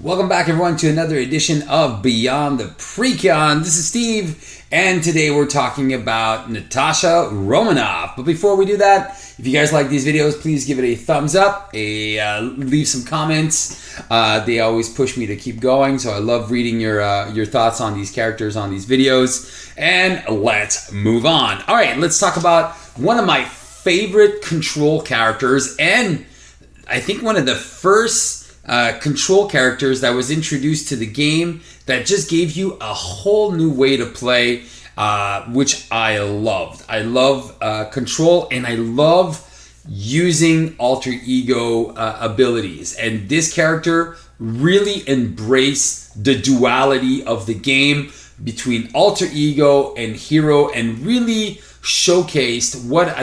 Welcome back, everyone, to another edition of Beyond the Precon. This is Steve, and today we're talking about Natasha Romanoff. But before we do that, if you guys like these videos, please give it a thumbs up, leave some comments. They always push me to keep going, so I love reading your thoughts on these characters, on these videos. And let's move on. All right, let's talk about one of my favorite control characters, and I think one of the first control characters that was introduced to the game that just gave you a whole new way to play, which I loved. I love control, and I love using alter ego abilities. And this character really embraced the duality of the game between alter ego and hero, and really showcased what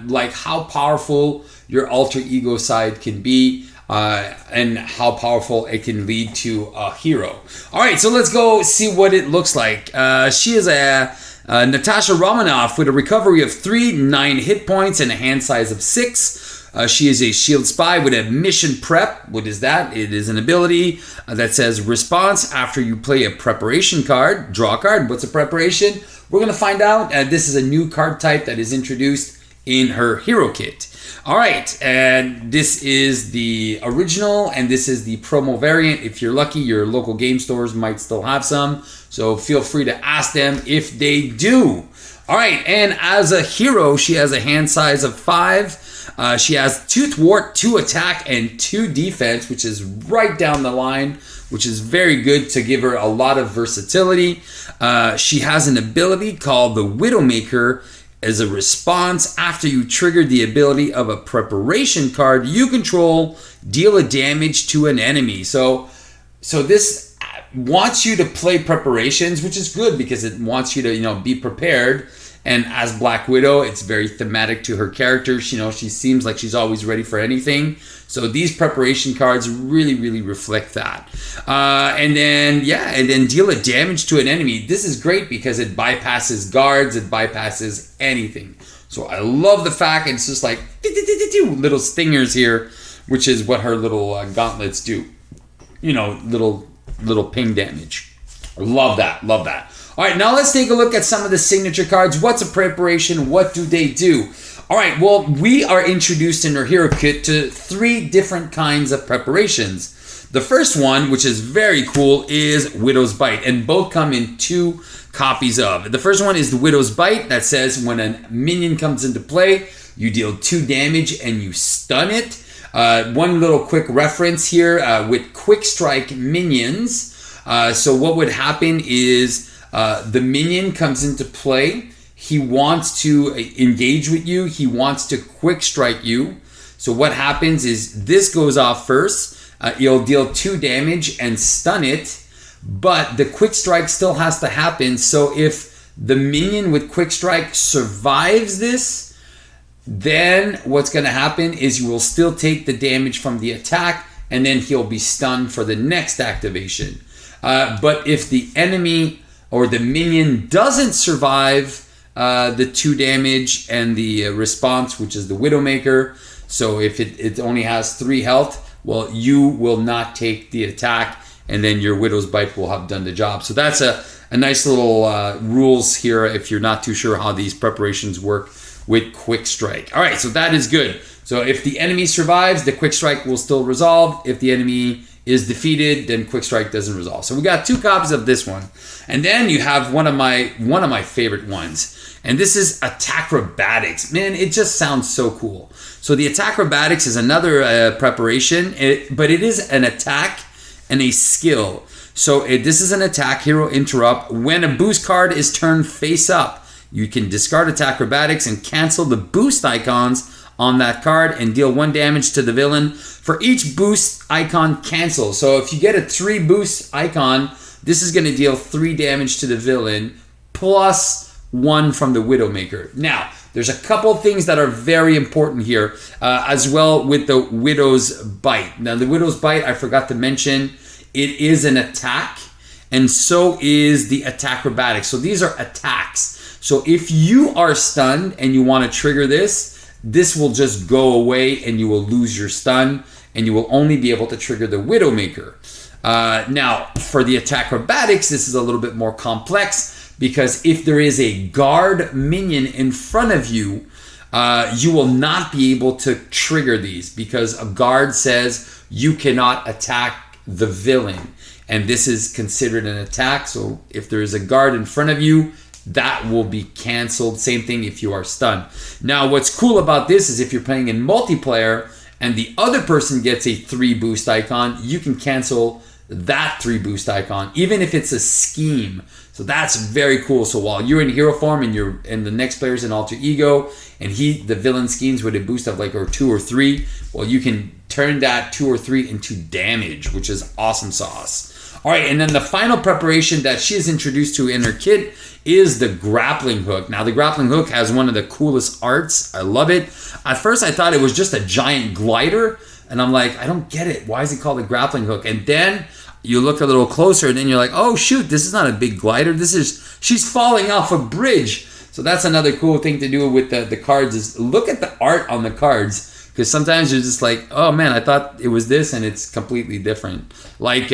like how powerful your alter ego side can be. And how powerful it can lead to a hero. All right, so let's go see what it looks like. She is a Natasha Romanoff with a recovery of 3, 9 hit points, and a hand size of 6. She is a shield spy with a mission prep. What is that? It is an ability that says response after you play a preparation card. Draw a card. What's a preparation? We're going to find out. This is a new card type that is introduced in her hero kit. All right, and this is the original, and this is the promo variant. If you're lucky, your local game stores might still have some, so feel free to ask them if they do. All right, and as a hero, she has a hand size of 5. She has 2 thwart, 2 attack, and 2 defense, which is right down the line, which is very good to give her a lot of versatility. She has an ability called the Widowmaker. As a response, after you trigger the ability of a preparation card you control, deal a damage to an enemy. So this wants you to play preparations, which is good because it wants you to, be prepared. And as Black Widow, it's very thematic to her character. She seems like she's always ready for anything. So these preparation cards really, really reflect that. And then deal a damage to an enemy. This is great because it bypasses guards. It bypasses anything. So I love the fact it's just like little stingers here, which is what her little gauntlets do. Little ping damage. Love that. Love that. All right, now let's take a look at some of the signature cards. What's a preparation? What do they do? All right, well, we are introduced in our hero kit to 3 different kinds of preparations. The first one, which is very cool, is Widow's Bite, and both come in 2 copies of. The first one is the Widow's Bite that says when a minion comes into play, you deal 2 damage and you stun it. One little quick reference here with Quick Strike minions. So what would happen is the minion comes into play. He wants to engage with you. He wants to quick strike you. So what happens is this goes off first. You'll deal 2 damage and stun it, but the quick strike still has to happen. So if the minion with quick strike survives this, then what's going to happen is you will still take the damage from the attack, and then he'll be stunned for the next activation. But if the enemy or the minion doesn't survive the 2 damage and the response, which is the Widowmaker, so if it only has 3 health, well, you will not take the attack, and then your Widow's Bite will have done the job. So that's a nice little rules here if you're not too sure how these preparations work with Quick Strike. All right, so that is good. So if the enemy survives, the Quick Strike will still resolve. If the enemy is defeated, then Quick Strike doesn't resolve. So we got 2 copies of this one. And then you have one of my favorite ones. And this is Acrobatics. Man, it just sounds so cool. So the Acrobatics is another preparation, but it is an attack and a skill. So this is an attack, Hero Interrupt. When a boost card is turned face up, you can discard Acrobatics and cancel the boost icons on that card and deal 1 damage to the villain for each boost icon cancel. So if you get a 3 boost icon, this is going to deal 3 damage to the villain plus 1 from the Widowmaker. Now, there's a couple things that are very important here as well with the Widow's Bite. Now, the Widow's Bite, I forgot to mention, it is an attack, and so is the Acrobatics. So these are attacks. So if you are stunned and you want to trigger this will just go away and you will lose your stun, and you will only be able to trigger the Widowmaker. Now, for the attack acrobatics, this is a little bit more complex because if there is a guard minion in front of you, you will not be able to trigger these because a guard says you cannot attack the villain. And this is considered an attack. So if there is a guard in front of you, that will be canceled. Same thing if you are stunned. Now, what's cool about this is if you're playing in multiplayer and the other person gets a 3 boost icon, you can cancel that 3 boost icon, even if it's a scheme. So that's very cool. So while you're in hero form and the next player's in alter ego, and the villain schemes with a boost of like or 2 or 3, well, you can turn that 2 or 3 into damage, which is awesome sauce. All right, and then the final preparation that she is introduced to in her kit is the grappling hook. Now, the grappling hook has one of the coolest arts. I love it. At first, I thought it was just a giant glider, and I'm like, I don't get it. Why is it called a grappling hook? And then you look a little closer, and then you're like, oh, shoot, this is not a big glider. She's falling off a bridge. So that's another cool thing to do with the cards is look at the art on the cards, because sometimes you're just like, oh, man, I thought it was this, and it's completely different. Like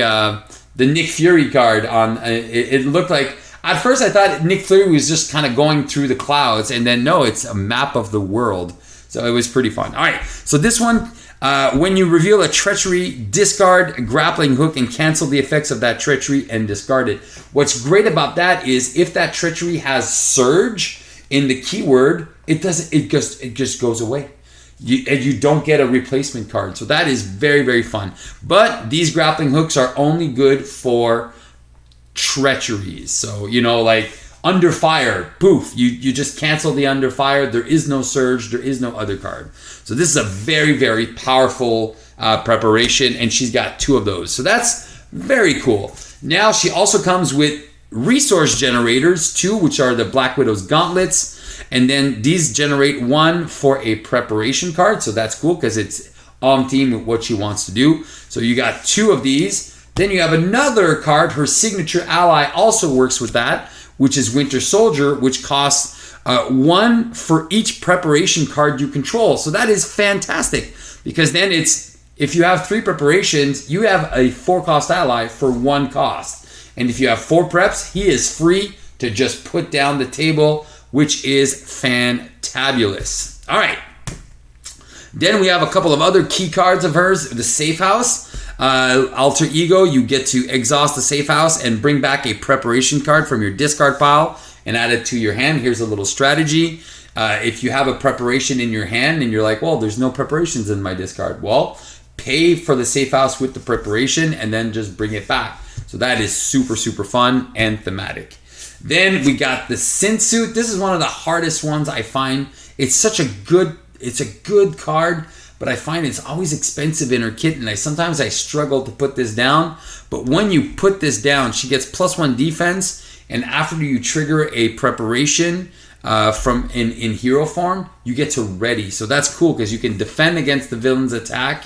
the Nick Fury card it looked like, at first I thought Nick Fury was just kind of going through the clouds, and then no, it's a map of the world. So it was pretty fun. All right, so this one, when you reveal a treachery, discard a grappling hook and cancel the effects of that treachery and discard it. What's great about that is if that treachery has surge in the keyword, it just goes away. You don't get a replacement card. So that is very, very fun. But these grappling hooks are only good for treacheries. So, like under fire, poof, you just cancel the under fire. There is no surge. There is no other card. So this is a very, very powerful preparation, and she's got 2 of those. So that's very cool. Now she also comes with resource generators, 2, which are the Black Widow's gauntlets. And then these generate 1 for a preparation card. So that's cool because it's on team with what she wants to do. So you got 2 of these. Then you have another card. Her signature ally also works with that, which is Winter Soldier, which costs 1 for each preparation card you control. So that is fantastic because then if you have 3 preparations, you have a 4-cost ally for 1 cost. And if you have 4 preps, he is free to just put down the table, which is fantabulous. All right. Then we have a couple of other key cards of hers. The Safe House. Alter Ego, you get to exhaust the Safe House and bring back a preparation card from your discard pile and add it to your hand. Here's a little strategy. If you have a preparation in your hand and you're like, well, there's no preparations in my discard. Well, pay for the Safe House with the preparation and then just bring it back. So that is super, super fun and thematic. Then we got the Synth Suit. This is one of the hardest ones I find. It's a good card, but I find it's always expensive in her kit, and sometimes I struggle to put this down. But when you put this down, she gets +1 defense, and after you trigger a preparation from in hero form, you get to ready. So that's cool because you can defend against the villain's attack,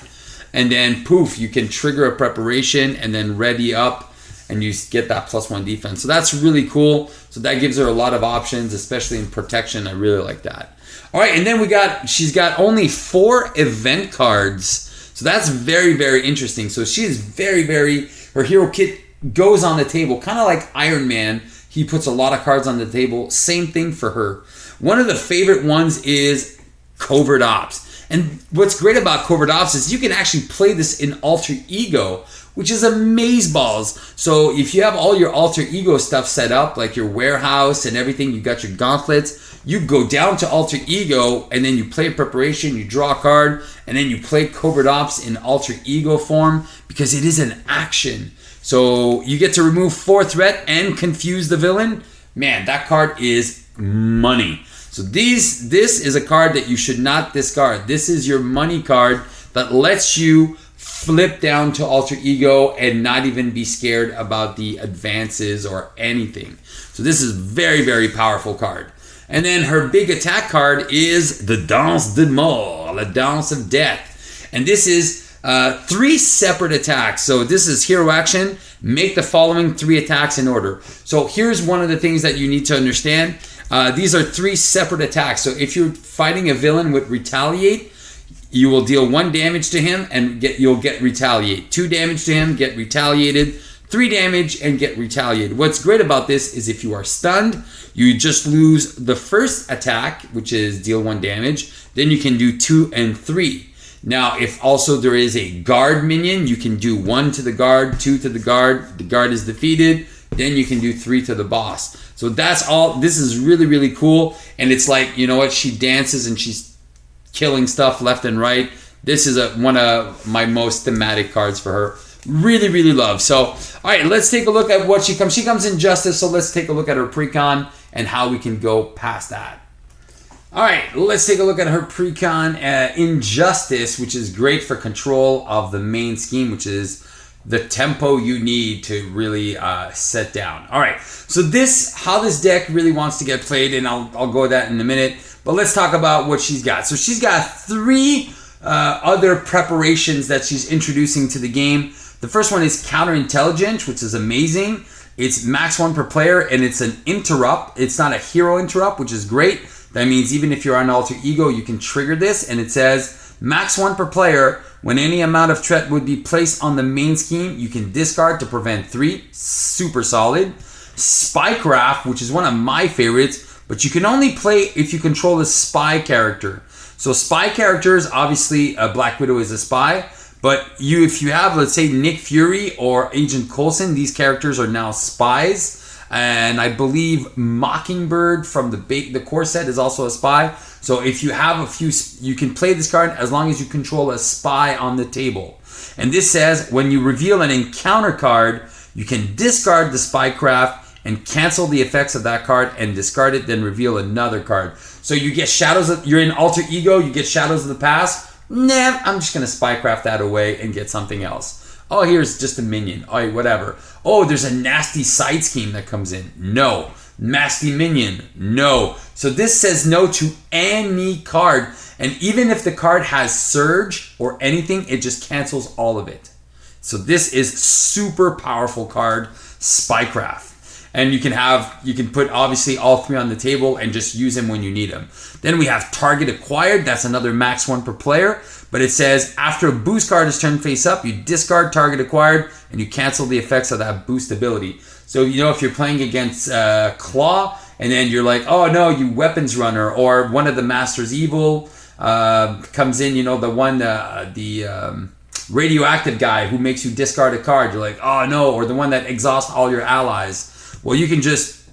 and then poof, you can trigger a preparation and then ready up, and you get that +1 defense. So that's really cool. So that gives her a lot of options, especially in protection. I really like that. All right, and then she's got only 4 event cards. So that's very, very interesting. So she is very, very, her hero kit goes on the table, kind of like Iron Man. He puts a lot of cards on the table. Same thing for her. One of the favorite ones is Covert Ops. And what's great about Covert Ops is you can actually play this in Alter Ego, which is amazeballs. So if you have all your Alter Ego stuff set up, like your warehouse and everything, you got your gauntlets, you go down to Alter Ego and then you play a preparation, you draw a card, and then you play Covert Ops in Alter Ego form because it is an action. So you get to remove 4 threat and confuse the villain. Man, that card is money. So this is a card that you should not discard. This is your money card that lets you flip down to Alter Ego and not even be scared about the advances or anything. So this is very, very powerful card. And then her big attack card is the Danse de Mort, the Dance of Death. And this is 3 separate attacks. So this is hero action. Make the following 3 attacks in order. So here's one of the things that you need to understand. These are 3 separate attacks. So if you're fighting a villain with Retaliate, you will deal 1 damage to him and you'll get retaliate. 2 damage to him, get retaliated. 3 damage and get retaliated. What's great about this is if you are stunned, you just lose the first attack, which is deal 1 damage. Then you can do 2 and 3. Now, if also there is a guard minion, you can do 1 to the guard, 2 to the guard is defeated, then you can do 3 to the boss. So that's all. This is really, really cool. And it's like, you know what, she dances and she's killing stuff left and right. This is one of my most thematic cards for her. Really, really love. So, all right, let's take a look at what she comes. She comes in Justice, so let's take a look at her Precon and how we can go past that. All right, let's take a look at her Precon Injustice, which is great for control of the main scheme, which is the tempo you need to really set down. All right, so how this deck really wants to get played, and I'll go with that in a minute. But let's talk about what she's got. So she's got 3 other preparations that she's introducing to the game. The first one is Counterintelligence, which is amazing. It's max 1 per player, and it's an interrupt. It's not a hero interrupt, which is great. That means even if you're on Alter Ego, you can trigger this, and it says max 1 per player. When any amount of threat would be placed on the main scheme, you can discard to prevent 3. Super solid. Spycraft, which is one of my favorites, but you can only play if you control a spy character. So spy characters, obviously Black Widow is a spy, but if you have, let's say, Nick Fury or Agent Coulson, these characters are now spies. And I believe Mockingbird from the core set is also a spy. So if you have a few, you can play this card as long as you control a spy on the table. And this says when you reveal an encounter card, you can discard the Spycraft and cancel the effects of that card and discard it, then reveal another card. So you get you're in Alter Ego, you get Shadows of the Past. Nah, I'm just going to Spycraft that away and get something else. Oh, here's just a minion. Oh, whatever. Oh, there's a nasty side scheme that comes in. No. Nasty minion. No. So this says no to any card. And even if the card has Surge or anything, it just cancels all of it. So this is super powerful card, Spycraft. And you can put obviously all 3 on the table and just use them when you need them. Then we have Target Acquired. That's another max 1 per player. But it says after a boost card is turned face up, you discard Target Acquired and you cancel the effects of that boost ability. So, if you're playing against Claw and then you're like, oh no, you Weapons Runner, or one of the Masters Evil comes in, the radioactive guy who makes you discard a card. You're like, oh no, or the one that exhausts all your allies. Well, you can just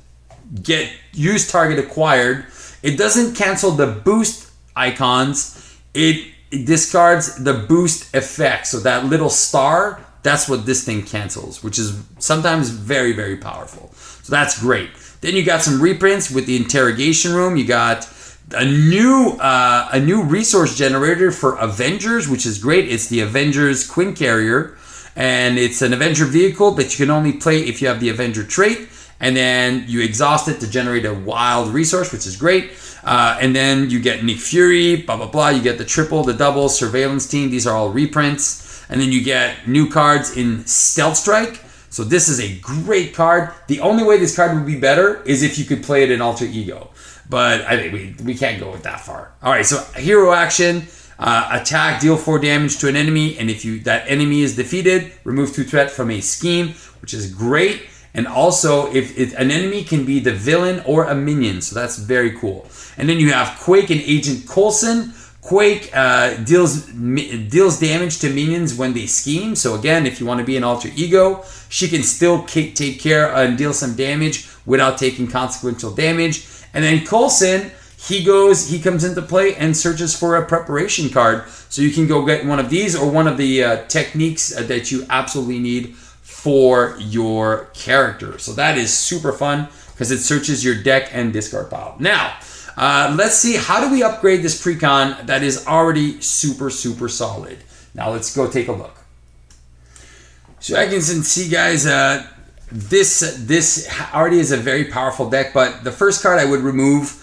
use Target Acquired. It doesn't cancel the boost icons. It discards the boost effect. So that little star, that's what this thing cancels, which is sometimes very, very powerful. So that's great. Then you got some reprints with the Interrogation Room. You got a new resource generator for Avengers, which is great. It's the Avengers Quinn Carrier, and it's an Avenger vehicle that you can only play if you have the Avenger trait. And then you exhaust it to generate a wild resource, which is great. And then you get Nick Fury, blah, blah, blah. You get the triple, the double, surveillance team. These are all reprints. And then you get new cards in Stealth Strike. So this is a great card. The only way this card would be better is if you could play it in Alter Ego. But I think we can't go that far. All right, so hero action. Attack, deal 4 damage to an enemy. And if that enemy is defeated, remove 2 threat from a scheme, which is great. And also, if an enemy can be the villain or a minion, so that's very cool. And then you have Quake and Agent Coulson. Quake deals damage to minions when they scheme. So again, if you want to be an Alter Ego, she can still take care and deal some damage without taking consequential damage. And then Coulson, he comes into play and searches for a preparation card. So you can go get one of these or one of the techniques that you absolutely need for your character. So that is super fun because it searches your deck and discard pile. Now, let's see, how do we upgrade this Precon that is already super, super solid? Now let's go take a look. So I can see, guys, this already is a very powerful deck, but the first card I would remove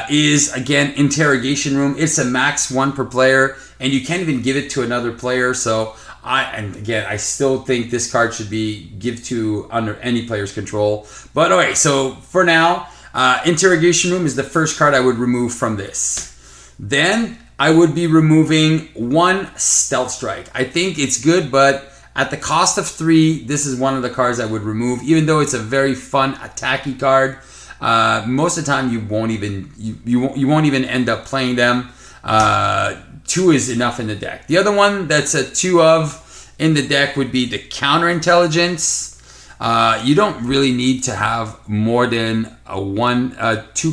is, again, Interrogation Room. It's a max 1 per player, and you can't even give it to another player. So I still think this card should be give to under any player's control. But okay, so for now, Interrogation Room is the first card I would remove from this. Then I would be removing 1 Stealth Strike. I think it's good, but at the cost of 3, this is one of the cards I would remove, even though it's a very fun attacky card. Most of the time, you won't even end up playing them. 2 is enough in the deck. The other one that's a 2 of in the deck would be the Counterintelligence. You don't really need to have more than 2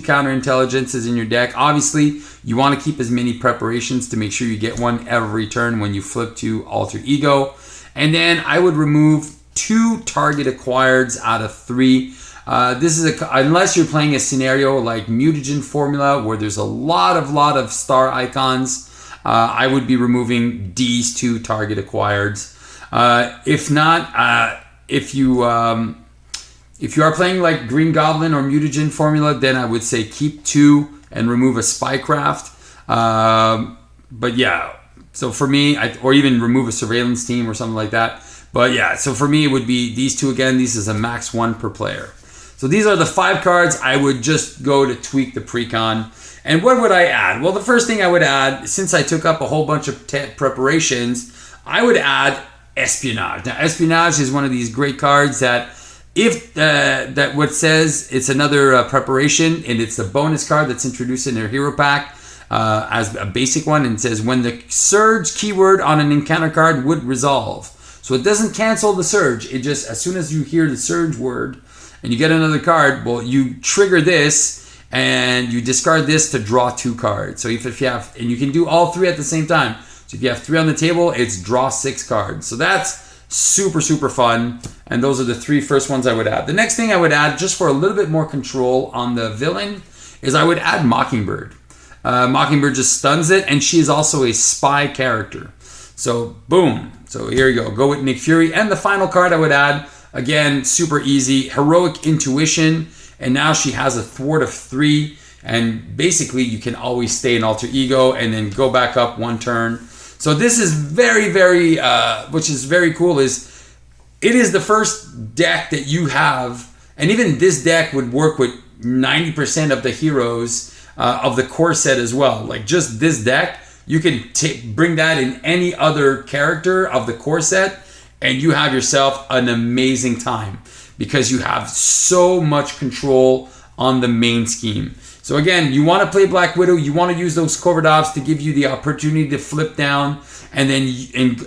Counterintelligences in your deck. Obviously, you want to keep as many preparations to make sure you get one every turn when you flip to Alter Ego. And then I would remove 2 Target Acquireds out of 3. This is unless you're playing a scenario like Mutagen Formula where there's a lot of star icons. I would be removing these 2 Target Acquireds. If not, if you are playing like Green Goblin or Mutagen Formula, then I would say keep 2 and remove a Spycraft. But yeah, so for me, or even remove a Surveillance Team or something like that. But yeah, so for me, it would be these 2 again. These is a max 1 per player. So these are the 5 cards. I would just go to tweak the Precon. And what would I add? Well, the first thing I would add, since I took up a whole bunch of preparations, I would add Espionage. Now, Espionage is one of these great cards that if that what says it's another preparation, and it's a bonus card that's introduced in their hero pack as a basic one, and it says when the surge keyword on an encounter card would resolve. So it doesn't cancel the surge. It just, as soon as you hear the surge word and you get another card, well, you trigger this and you discard this to draw 2 cards. So if you have, and you can do all 3 at the same time. So if you have 3 on the table, it's draw 6 cards. So that's super, super fun. And those are the 3 first ones I would add. The next thing I would add, just for a little bit more control on the villain, is I would add Mockingbird. Mockingbird just stuns it, and she is also a spy character. So boom. So here you go. Go with Nick Fury. And the final card I would add, again, super easy, Heroic Intuition. And now she has a thwart of 3. And basically, you can always stay in Alter Ego and then go back up 1 turn. So this is very, very, which is very cool, is it is the first deck that you have, and even this deck would work with 90% of the heroes of the core set as well. Like just this deck, you can bring that in any other character of the core set, and you have yourself an amazing time because you have so much control on the main scheme. So again, you want to play Black Widow, you want to use those covert ops to give you the opportunity to flip down and then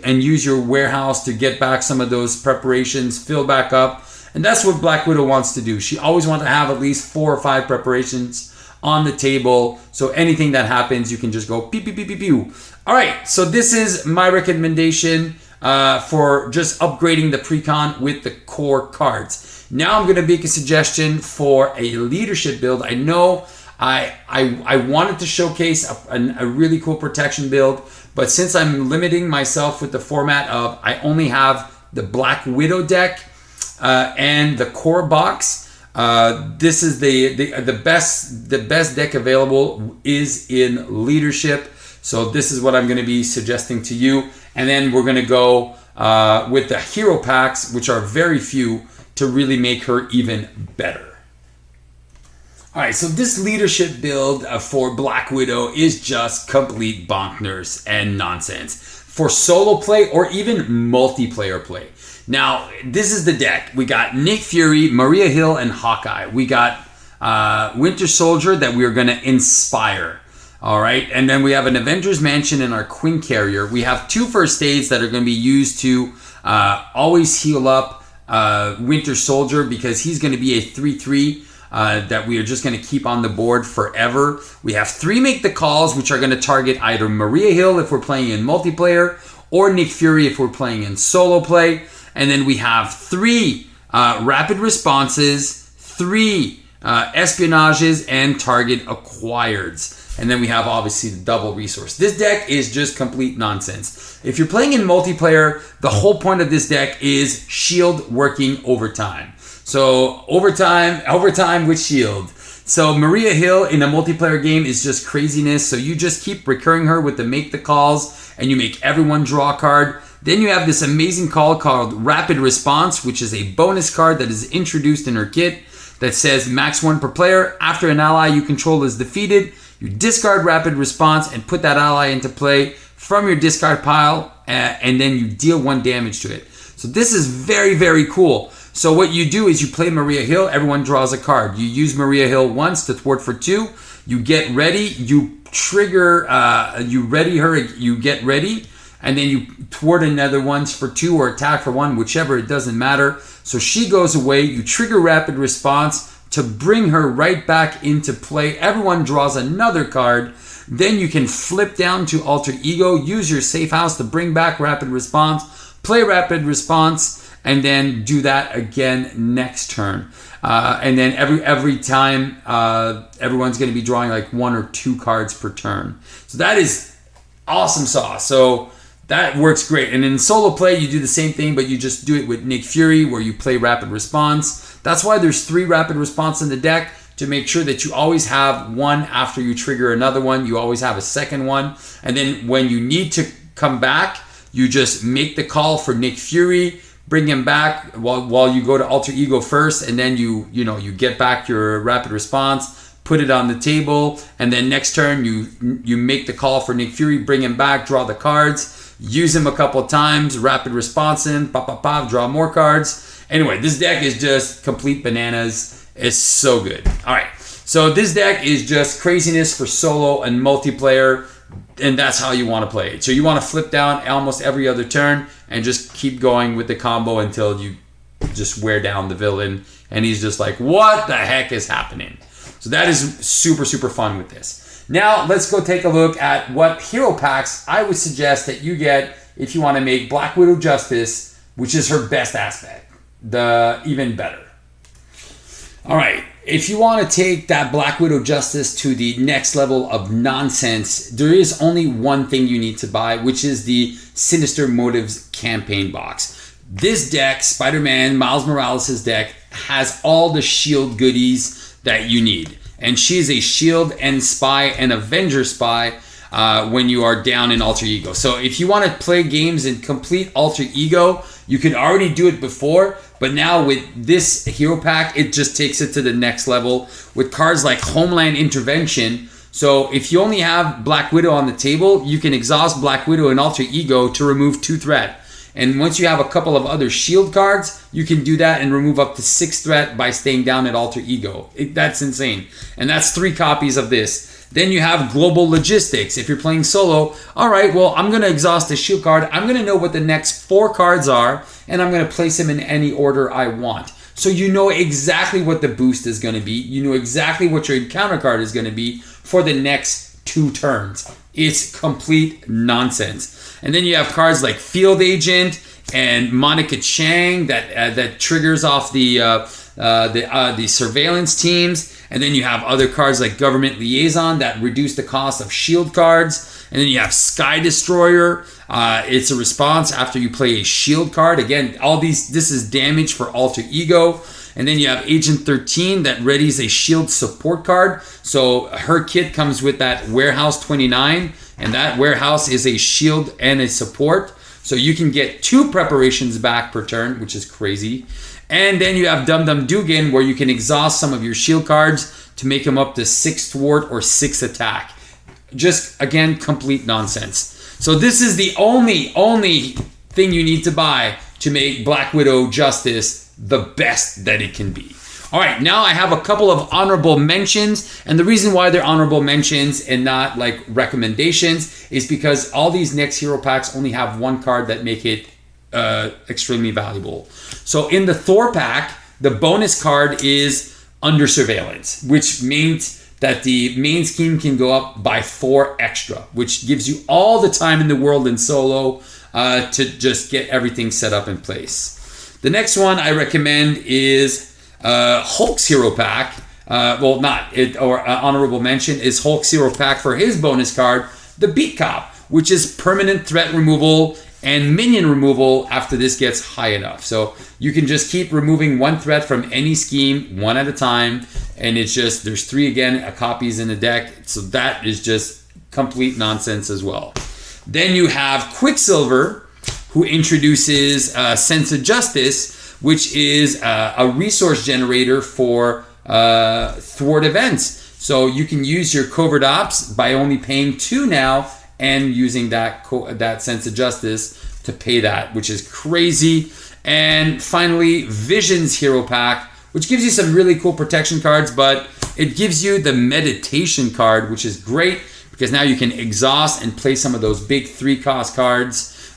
and use your warehouse to get back some of those preparations, fill back up. And that's what Black Widow wants to do. She always wants to have at least 4 or 5 preparations on the table. So anything that happens, you can just go pew, pew, pew, pew, pew. All right, so this is my recommendation for just upgrading the Precon with the core cards. Now I'm going to make a suggestion for a leadership build. I know I wanted to showcase a really cool protection build, but since I'm limiting myself with the format of I only have the Black Widow deck and the core box, this is the best deck available is in leadership. So this is what I'm going to be suggesting to you, and then we're going to go with the hero packs, which are very few, to really make her even better. All right, so this leadership build for Black Widow is just complete bonkers and nonsense for solo play or even multiplayer play. Now, this is the deck. We got Nick Fury, Maria Hill, and Hawkeye. We got Winter Soldier that we are going to inspire. All right, and then we have an Avengers Mansion in our Queen Carrier. We have 2 first aids that are going to be used to always heal up Winter Soldier because he's going to be a 3/3. That we are just going to keep on the board forever. We have 3 Make the Calls, which are going to target either Maria Hill if we're playing in multiplayer or Nick Fury if we're playing in solo play. And then we have 3 Rapid Responses, 3 Espionages, and Target Acquireds. And then we have obviously the double resource. This deck is just complete nonsense. If you're playing in multiplayer, the whole point of this deck is shield working overtime. So overtime with shield. So Maria Hill in a multiplayer game is just craziness. So you just keep recurring her with the Make the Calls and you make everyone draw a card. Then you have this amazing call called Rapid Response, which is a bonus card that is introduced in her kit that says max 1 per player. After an ally you control is defeated, You discard Rapid Response and put that ally into play from your discard pile, and then you deal 1 damage to it. So this is very, very cool. So what you do is you play Maria Hill, everyone draws a card. You use Maria Hill once to thwart for 2. You get ready, you trigger, you ready her, you get ready, and then you thwart another once for 2 or attack for 1, whichever, it doesn't matter. So she goes away, you trigger Rapid Response to bring her right back into play. Everyone draws another card. Then you can flip down to Alter Ego, use your safe house to bring back Rapid Response, play Rapid Response, and then do that again next turn. And then every time, everyone's going to be drawing like 1 or 2 cards per turn. So that is awesome sauce. So that works great. And in solo play, you do the same thing, but you just do it with Nick Fury, where you play Rapid Response. That's why there's 3 Rapid Response in the deck, to make sure that you always have 1 after you trigger another one. You always have a second one. And then when you need to come back, you just make the call for Nick Fury, bring him back while you go to Alter Ego first, and then you get back your Rapid Response, put it on the table, and then next turn you make the call for Nick Fury, bring him back, draw the cards, use him a couple times, Rapid Response him, pop, pop, pop, draw more cards. Anyway, this deck is just complete bananas. It's so good. All right, so this deck is just craziness for solo and multiplayer, and that's how you want to play it. So you want to flip down almost every other turn and just keep going with the combo until you just wear down the villain, and he's just like, what the heck is happening? So that is super, super fun with this. Now, let's go take a look at what hero packs I would suggest that you get if you want to make Black Widow Justice, which is her best aspect, even better. All right, if you want to take that Black Widow Justice to the next level of nonsense, there is only one thing you need to buy, which is the Sinister Motives campaign box. This deck, Spider-Man Miles Morales' deck, has all the shield goodies that you need. And she is a shield and spy and Avenger spy when you are down in Alter Ego. So if you want to play games in complete Alter Ego, you could already do it before, but now with this hero pack, it just takes it to the next level with cards like Homeland Intervention. So if you only have Black Widow on the table, you can exhaust Black Widow in Alter Ego to remove 2 threat. And once you have a couple of other shield cards, you can do that and remove up to 6 threat by staying down at Alter Ego. That's insane. And that's 3 copies of this. Then you have Global Logistics. If you're playing solo, all right, well, I'm going to exhaust the shield card. I'm going to know what the next 4 cards are, and I'm going to place them in any order I want. So you know exactly what the boost is going to be. You know exactly what your encounter card is going to be for the next 2 turns. It's complete nonsense. And then you have cards like Field Agent and Monica Chang that triggers off the surveillance teams. And then you have other cards like Government Liaison that reduce the cost of shield cards. And then you have Sky Destroyer. It's a response after you play a shield card. Again, this is damage for Alter Ego. And then you have Agent 13 that readies a shield support card. So her kit comes with that Warehouse 29. And that warehouse is a shield and a support. So you can get 2 preparations back per turn, which is crazy. And then you have Dum Dum Dugan, where you can exhaust some of your shield cards to make them up to 6 thwart or 6 attack. Just, again, complete nonsense. So this is the only thing you need to buy to make Black Widow Justice the best that it can be. All right, now I have a couple of honorable mentions, and the reason why they're honorable mentions and not like recommendations is because all these next hero packs only have 1 card that make it extremely valuable. So in the Thor pack, the bonus card is Under Surveillance, which means that the main scheme can go up by 4 extra, which gives you all the time in the world in solo to just get everything set up in place. The next one I recommend is Hulk's hero pack. Honorable mention is Hulk's hero pack for his bonus card, the Beat Cop, which is permanent threat removal and minion removal after this gets high enough. So you can just keep removing 1 threat from any scheme 1 at a time, and it's just, there's 3 copies in the deck, so that is just complete nonsense as well. Then you have Quicksilver, who introduces Sense of Justice, which is a resource generator for thwart events. So you can use your covert ops by only paying 2 now and using that sense of justice to pay that, which is crazy. And finally, Vision's hero pack, which gives you some really cool protection cards, but it gives you the meditation card, which is great because now you can exhaust and play some of those big 3-cost cards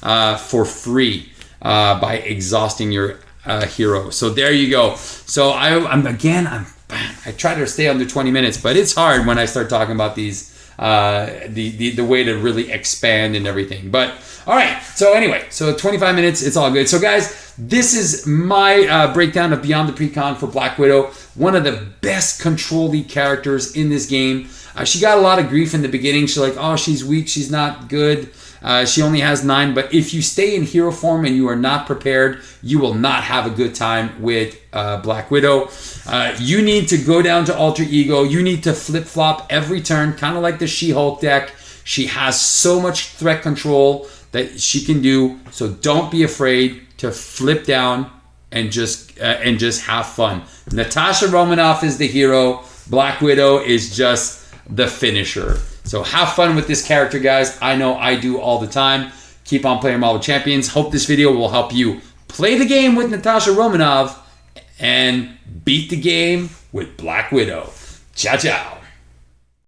for free by exhausting your hero. So there you go. So I try to stay under 20 minutes, but it's hard when I start talking about these, the way to really expand and everything. But all right. So anyway, so 25 minutes, it's all good. So guys, this is my breakdown of Beyond the Precon for Black Widow. One of the best control-y characters in this game. She got a lot of grief in the beginning. She's like, oh, she's weak. She's not good. She only has 9. But if you stay in hero form and you are not prepared, you will not have a good time with Black Widow. You need to go down to Alter Ego. You need to flip-flop every turn, kind of like the She-Hulk deck. She has so much threat control that she can do. So don't be afraid to flip down and just have fun. Natasha Romanoff is the hero. Black Widow is just the finisher. So have fun with this character, guys. I know I do all the time. Keep on playing Marvel Champions. Hope this video will help you play the game with Natasha Romanoff and beat the game with Black Widow. Ciao, ciao.